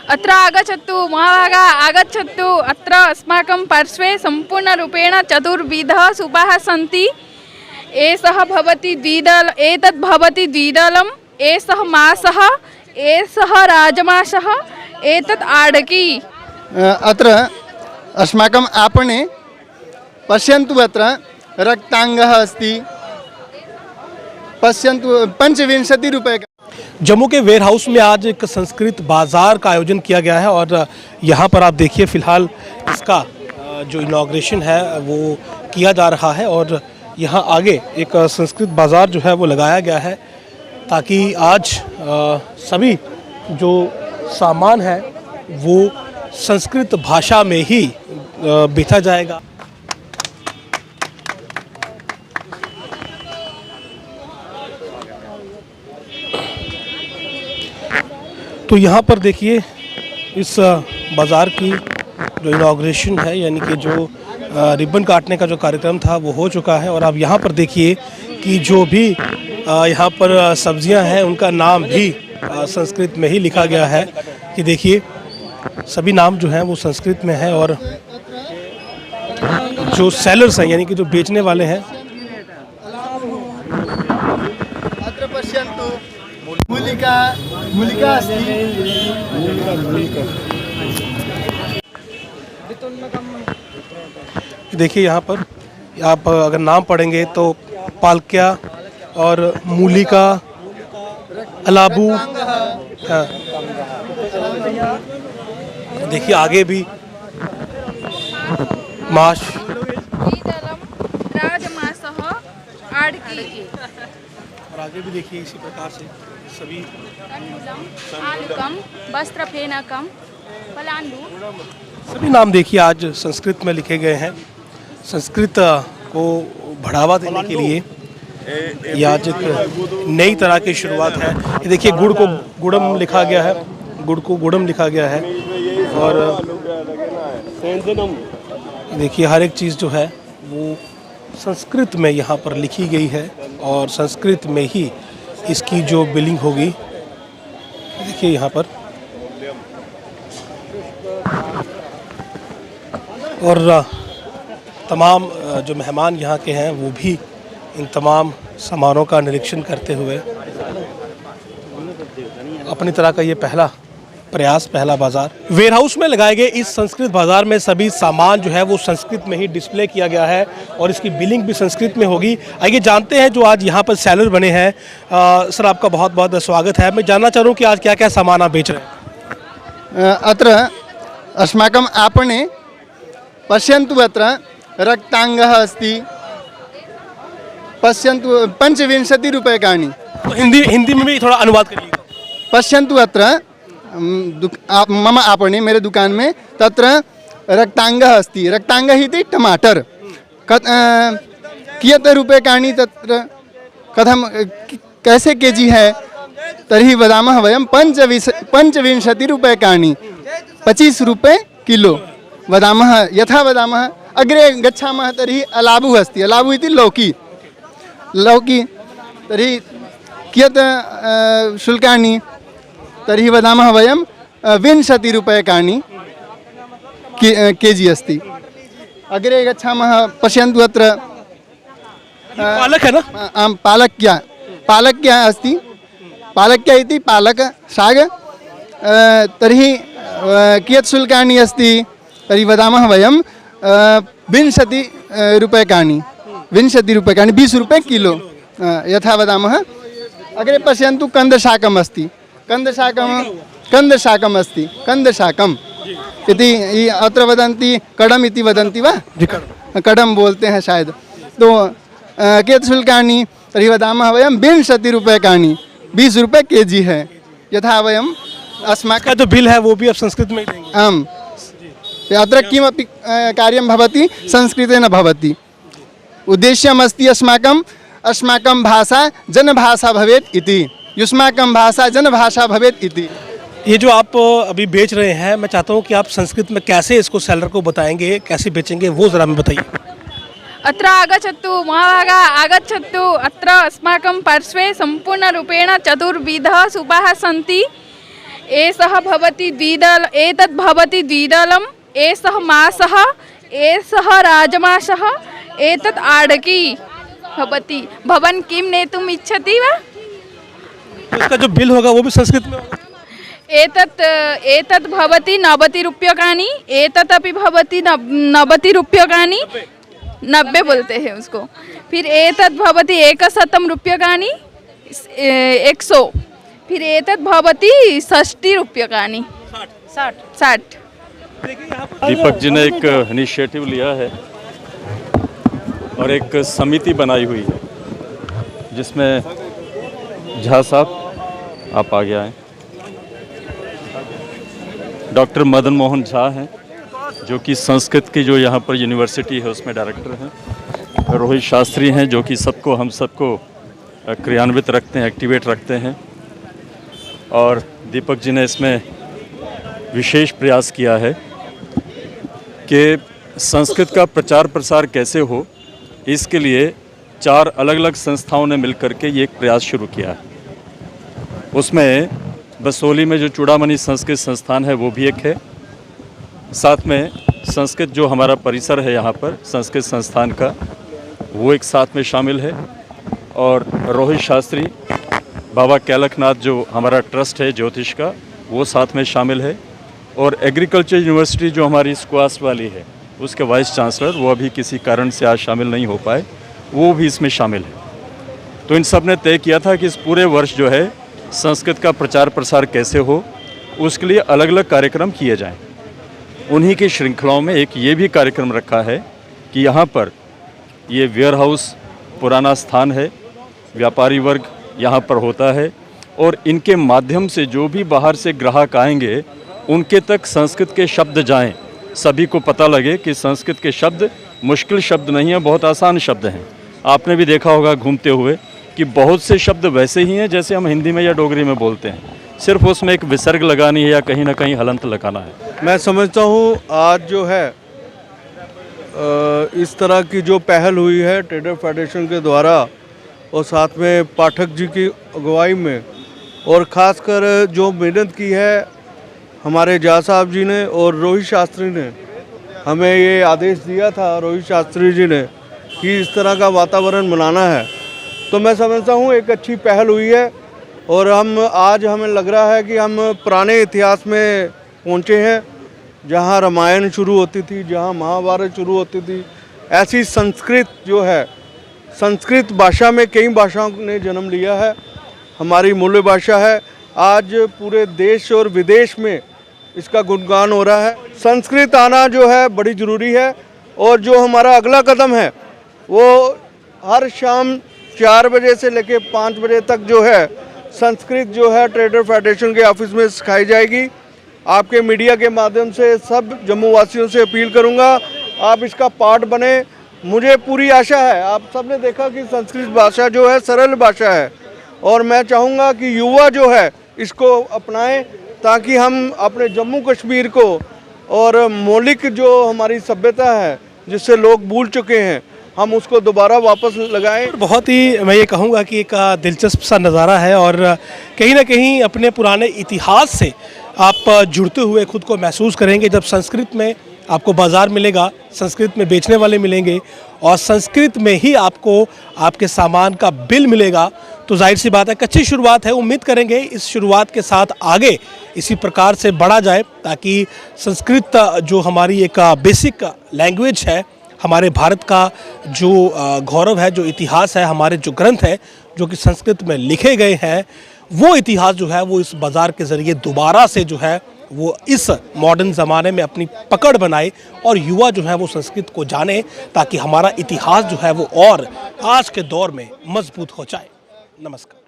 अत्र आगच्छतु महाभागा आगच्छतु। अत्र अस्माकं पार्श्वे सम्पूर्णरूपेण चतुर्विधः सूपाः सन्ति। एषः भवति द्विदल, एतद् भवति द्विदलम्, एषः मासः, एषः राजमासः, एतद् आडकी। अत्र अस्माकम् आपणे पश्यन्तु, अत्र रक्ताङ्गः अस्ति, पश्यन्तु 25 रुपये का। जम्मू के वेयर हाउस में आज एक संस्कृत बाज़ार का आयोजन किया गया है और यहाँ पर आप देखिए फ़िलहाल इसका जो इनॉग्रेशन है वो किया जा रहा है और यहाँ आगे एक संस्कृत बाज़ार जो है वो लगाया गया है ताकि आज सभी जो सामान है वो संस्कृत भाषा में ही बेचा जाएगा। तो यहाँ पर देखिए इस बाज़ार की जो इनॉग्रेशन है यानी कि जो रिबन काटने का जो कार्यक्रम था वो हो चुका है और अब यहाँ पर देखिए कि जो भी यहाँ पर सब्जियां हैं उनका नाम भी संस्कृत में ही लिखा गया है कि देखिए सभी नाम जो हैं वो संस्कृत में है और जो सेलर्स हैं यानी कि जो बेचने वाले हैं मूलिका मूलिका देखिए यहाँ पर आप अगर नाम पढ़ेंगे तो पालक्या और मूलिका, अलाबू, हाँ। देखिए आगे भी माश, राजमासः, आडकी और आगे भी देखिए इसी प्रकार से सभी आलुकम, वस्त्रफेनकम, पलांडु। सभी नाम देखिए आज संस्कृत में लिखे गए हैं। संस्कृत को बढ़ावा देने के लिए ये आज एक नई तरह की शुरुआत है। ये देखिए गुड़ को गुड़म लिखा गया है, गुड़ को गुड़म लिखा गया है और देखिए हर एक चीज़ जो है वो संस्कृत में यहाँ पर लिखी गई है और संस्कृत में ही इसकी जो बिलिंग होगी देखिए यहाँ पर। और तमाम जो मेहमान यहाँ के हैं वो भी इन तमाम सामानों का निरीक्षण करते हुए अपनी तरह का ये पहला प्रयास, पहला बाज़ार। वेयर हाउस में लगाए गए इस संस्कृत बाज़ार में सभी सामान जो है वो संस्कृत में ही डिस्प्ले किया गया है और इसकी बिलिंग भी संस्कृत में होगी। आइए जानते हैं जो आज यहाँ पर सेलर बने हैं। सर आपका बहुत बहुत स्वागत है। मैं जानना चाह रहा हूँ कि आज क्या क्या सामान आप बेच रहे हैं। अत्र अस्माकम् आपणे पश्यन्तु, अत्र रक्ताङ्गः अस्ति, पश्यन्तु 25 रूप्यकाणि। तो हिंदी में भी थोड़ा अनुवाद करिएगा। पश्यन्तु, अत्र मम आपणे, मेरे दुकान में तत्र रक्ताङ्गः अस्ति। रक्ताङ्गः इति टमाटर कियत् रूप्यकाणि तत्र कथं कैसे केजी है तर्हि वदामः वयं 25 रूप्यकाणि, 25 रूप्ये किलो वदामः। यथा वदामः अग्रे गच्छामः तर्हि अलाबु अस्ति। अलाबु इति लौकी, लौकी तर्हि कियत् शुल्कानि तर्हि वदामः वयं 20 रूप्यकाणि केजी अस्ति। अग्रे गच्छामः, पश्यन्तु अत्र पालक है ना? आं, पालक्या अस्ति। पालक्या इति पालक शाक। तर्हि कियत् शुल्कानि अस्ति तर्हि वदामः वयं 20 रूप्यकाणि, 20 रूप्यकाणि, 20 रूप्ये किलो यथा वदामः। अग्रे पश्यन्तु कन्दशाकम् अस्ति। कन्दशाकम् अस्ति, कन्दशाकम् इति अत्र वदन्ति, कडम् इति वदन्ति वा? कडम बोलते हैं शायद। तो कियत् शुल्कानि तर्हि वदामः वयं 20 रूप्यकाणि, 20 रुपये केजी है। यथा वयं अस्माकं जो बिल है वो भी आप संस्कृत में ही देंगे। आम्, अत्र किमपि कार्यं भवति संस्कृतेन भवति। उद्देश्यमस्ति अस्माकं भाषा जनभाषा भवेत् इति, युष्माकं भाषा जनभाषा भवेत् इति। ये जो आप अभी बेच रहे हैं, मैं चाहता हूँ कि आप संस्कृत में कैसे इसको सेलर को बताएंगे, कैसे बेचेंगे, वो ज़रा हमें बताइए। अत्र आगच्छतु महाभागा आगच्छतु। अत्र अस्माकं पार्श्वे सम्पूर्णरूपेण चतुर्विधः सूपाः सन्ति। एषः भवति द्विदल एतद् भवति द्विदलम् एषः मासः एषः राजमासः एतत् आडकी भवति। भवान् किं नेतुम् इच्छति वा? उसका जो बिल होगा वो भी संस्कृत में होगा। एतत् भवति 90 रूप्यकाणि एतत् अपि भवति 90 रूप्यकाणि 90 बोलते हैं उसको। फिर एतत् भवति 100 रूप्यकाणि 100 फिर एतत् भवति 60 रूप्यकाणि 60। दीपक जी ने एक इनिशिएटिव लिया है और एक समिति बनाई हुई है जिसमें झा साहब आप आगे आए, डॉक्टर मदन मोहन झा हैं जो कि संस्कृत की जो यहाँ पर यूनिवर्सिटी है उसमें डायरेक्टर हैं, रोहित शास्त्री हैं जो कि हम सबको क्रियान्वित रखते हैं, एक्टिवेट रखते हैं, और दीपक जी ने इसमें विशेष प्रयास किया है कि संस्कृत का प्रचार प्रसार कैसे हो, इसके लिए 4 अलग अलग संस्थाओं ने मिलकर के ये एक प्रयास शुरू किया है। उसमें बसोली में जो चूड़ामणि संस्कृत संस्थान है वो भी एक है, साथ में संस्कृत जो हमारा परिसर है यहाँ पर संस्कृत संस्थान का वो एक साथ में शामिल है, और रोहित शास्त्री बाबा कैलकनाथ जो हमारा ट्रस्ट है ज्योतिष का वो साथ में शामिल है, और एग्रीकल्चर यूनिवर्सिटी जो हमारी स्क्वास वाली है उसके वाइस चांसलर वो अभी किसी कारण से आज शामिल नहीं हो पाए, वो भी इसमें शामिल है। तो इन सब ने तय किया था कि इस पूरे वर्ष जो है संस्कृत का प्रचार प्रसार कैसे हो उसके लिए अलग अलग कार्यक्रम किए जाएं। उन्हीं की श्रृंखलाओं में एक ये भी कार्यक्रम रखा है कि यहाँ पर ये वेयर हाउस पुराना स्थान है, व्यापारी वर्ग यहाँ पर होता है, और इनके माध्यम से जो भी बाहर से ग्राहक आएंगे उनके तक संस्कृत के शब्द जाएं, सभी को पता लगे कि संस्कृत के शब्द मुश्किल शब्द नहीं है, बहुत आसान शब्द हैं। आपने भी देखा होगा घूमते हुए कि बहुत से शब्द वैसे ही हैं जैसे हम हिंदी में या डोगरी में बोलते हैं, सिर्फ उसमें एक विसर्ग लगानी है या कहीं ना कहीं हलंत लगाना है। मैं समझता हूँ आज जो है इस तरह की जो पहल हुई है ट्रेडर फेडरेशन के द्वारा और साथ में पाठक जी की अगुवाई में, और ख़ासकर जो मेहनत की है हमारे झा साहब जी ने और रोहित शास्त्री ने, हमें ये आदेश दिया था रोहित शास्त्री जी ने कि इस तरह का वातावरण बनाना है, तो मैं समझता हूँ एक अच्छी पहल हुई है। और हमें लग रहा है कि हम पुराने इतिहास में पहुँचे हैं, जहाँ रामायण शुरू होती थी, जहाँ महाभारत शुरू होती थी। ऐसी संस्कृत जो है, संस्कृत भाषा में कई भाषाओं ने जन्म लिया है, हमारी मूल भाषा है। आज पूरे देश और विदेश में इसका गुणगान हो रहा है। संस्कृत आना जो है बड़ी ज़रूरी है, और जो हमारा अगला कदम है वो हर शाम 4 बजे से लेकर 5 बजे तक जो है संस्कृत जो है ट्रेडर फेडरेशन के ऑफिस में सिखाई जाएगी। आपके मीडिया के माध्यम से सब जम्मू वासियों से अपील करूंगा, आप इसका पार्ट बने। मुझे पूरी आशा है, आप सब ने देखा कि संस्कृत भाषा जो है सरल भाषा है, और मैं चाहूँगा कि युवा जो है इसको अपनाएं ताकि हम अपने जम्मू कश्मीर को और मौलिक जो हमारी सभ्यता है जिससे लोग भूल चुके हैं हम उसको दोबारा वापस लगाएं। बहुत ही मैं ये कहूँगा कि एक दिलचस्प सा नज़ारा है, और कहीं ना कहीं अपने पुराने इतिहास से आप जुड़ते हुए खुद को महसूस करेंगे। जब संस्कृत में आपको बाज़ार मिलेगा, संस्कृत में बेचने वाले मिलेंगे, और संस्कृत में ही आपको आपके सामान का बिल मिलेगा, तो जाहिर सी बात है अच्छी शुरुआत है। उम्मीद करेंगे इस शुरुआत के साथ आगे इसी प्रकार से बढ़ा जाए, ताकि संस्कृत जो हमारी एक बेसिक लैंग्वेज है, हमारे भारत का जो गौरव है, जो इतिहास है, हमारे जो ग्रंथ हैं जो कि संस्कृत में लिखे गए हैं, वो इतिहास जो है वो इस बाज़ार के ज़रिए दोबारा से जो है वो इस मॉडर्न ज़माने में अपनी पकड़ बनाए, और युवा जो है वो संस्कृत को जाने, ताकि हमारा इतिहास जो है वो और आज के दौर में मजबूत हो जाए। नमस्कार।